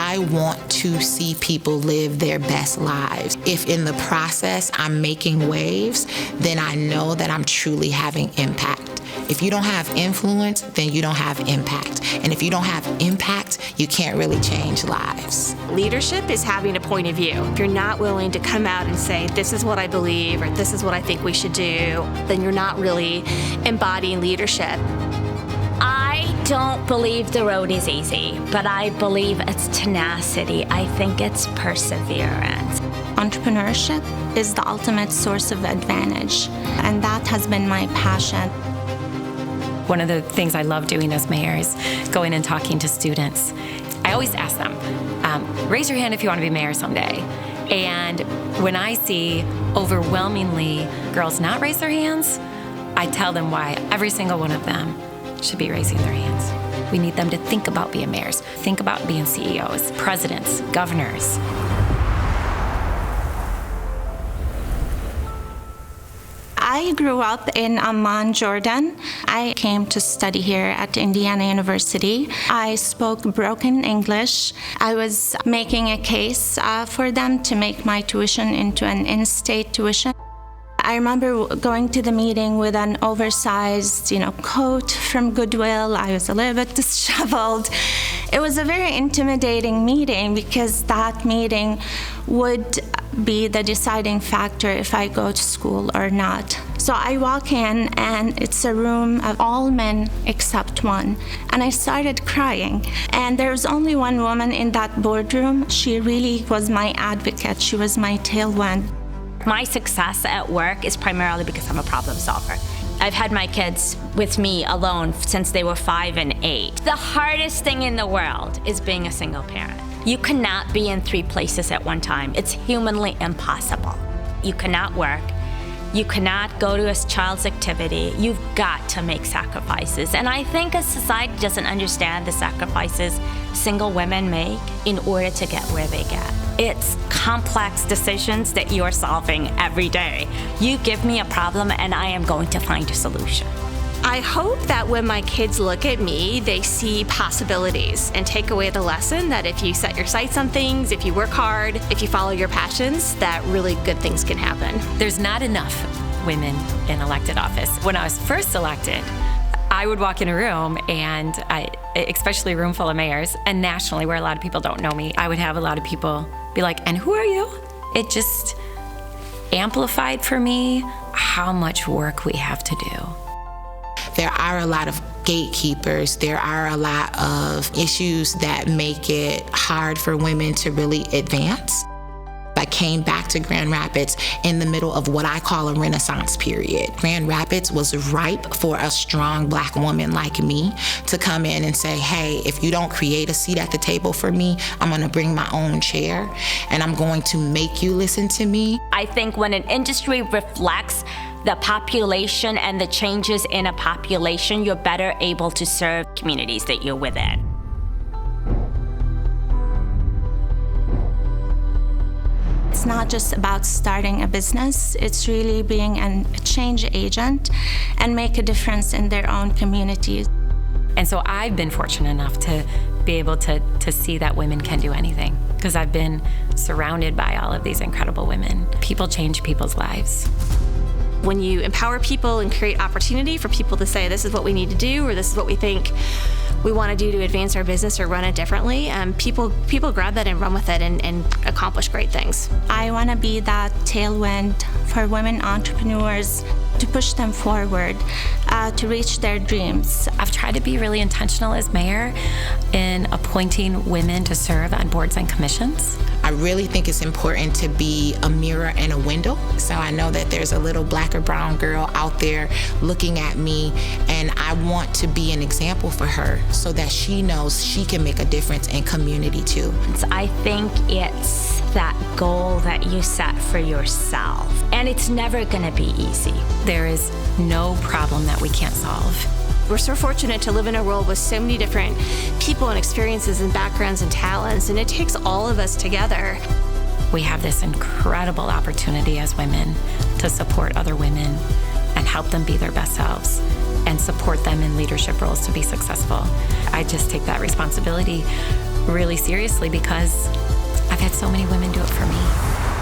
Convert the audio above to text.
I want to see people live their best lives. If in the process I'm making waves, then I know that I'm truly having impact. If you don't have influence, then you don't have impact. And if you don't have impact, you can't really change lives. Leadership is having a point of view. If you're not willing to come out and say, this is what I believe, or this is what I think we should do, then you're not really embodying leadership. I don't believe the road is easy, but I believe it's tenacity. I think it's perseverance. Entrepreneurship is the ultimate source of advantage, and that has been my passion. One of the things I love doing as mayor is going and talking to students. I always ask them, raise your hand if you want to be mayor someday. And when I see overwhelmingly girls not raise their hands, I tell them why every single one of them should be raising their hands. We need them to think about being mayors, think about being CEOs, presidents, governors. I grew up in Amman, Jordan. I came to study here at Indiana University. I spoke broken English. I was making a case for them to make my tuition into an in-state tuition. I remember going to the meeting with an oversized, coat from Goodwill. I was a little bit disheveled. It was a very intimidating meeting because that meeting would be the deciding factor if I go to school or not. So I walk in and it's a room of all men except one. And I started crying. And there was only one woman in that boardroom. She really was my advocate. She was my tailwind. My success at work is primarily because I'm a problem solver. I've had my kids with me alone since they were 5 and 8. The hardest thing in the world is being a single parent. You cannot be in 3 places at one time. It's humanly impossible. You cannot work. You cannot go to a child's activity. You've got to make sacrifices. And I think a society doesn't understand the sacrifices single women make in order to get where they get. It's complex decisions that you're solving every day. You give me a problem and I am going to find a solution. I hope that when my kids look at me, they see possibilities and take away the lesson that if you set your sights on things, if you work hard, if you follow your passions, that really good things can happen. There's not enough women in elected office. When I was first elected, I would walk in a room and especially a room full of mayors, and nationally where a lot of people don't know me, I would have a lot of people be like, and who are you? It just amplified for me how much work we have to do. There are a lot of gatekeepers. There are a lot of issues that make it hard for women to really advance. I came back to Grand Rapids in the middle of what I call a renaissance period. Grand Rapids was ripe for a strong Black woman like me to come in and say, hey, if you don't create a seat at the table for me, I'm gonna bring my own chair and I'm going to make you listen to me. I think when an industry reflects the population and the changes in a population, you're better able to serve communities that you're within. It's not just about starting a business, it's really being a change agent and make a difference in their own communities. And so I've been fortunate enough to be able to see that women can do anything, because I've been surrounded by all of these incredible women. People change people's lives. When you empower people and create opportunity for people to say, this is what we need to do, or this is what we think we want to do to advance our business or run it differently, people grab that and run with it and accomplish great things. I want to be that tailwind for women entrepreneurs to push them forward, to reach their dreams. I've tried to be really intentional as mayor in appointing women to serve on boards and commissions. I really think it's important to be a mirror and a window. So I know that there's a little Black or brown girl out there looking at me, and I want to be an example for her so that she knows she can make a difference in community too. I think it's that goal that you set for yourself, and it's never gonna be easy. There is no problem that we can't solve. We're so fortunate to live in a world with so many different people and experiences and backgrounds and talents, and it takes all of us together. We have this incredible opportunity as women to support other women and help them be their best selves and support them in leadership roles to be successful. I just take that responsibility really seriously because I've had so many women do it for me.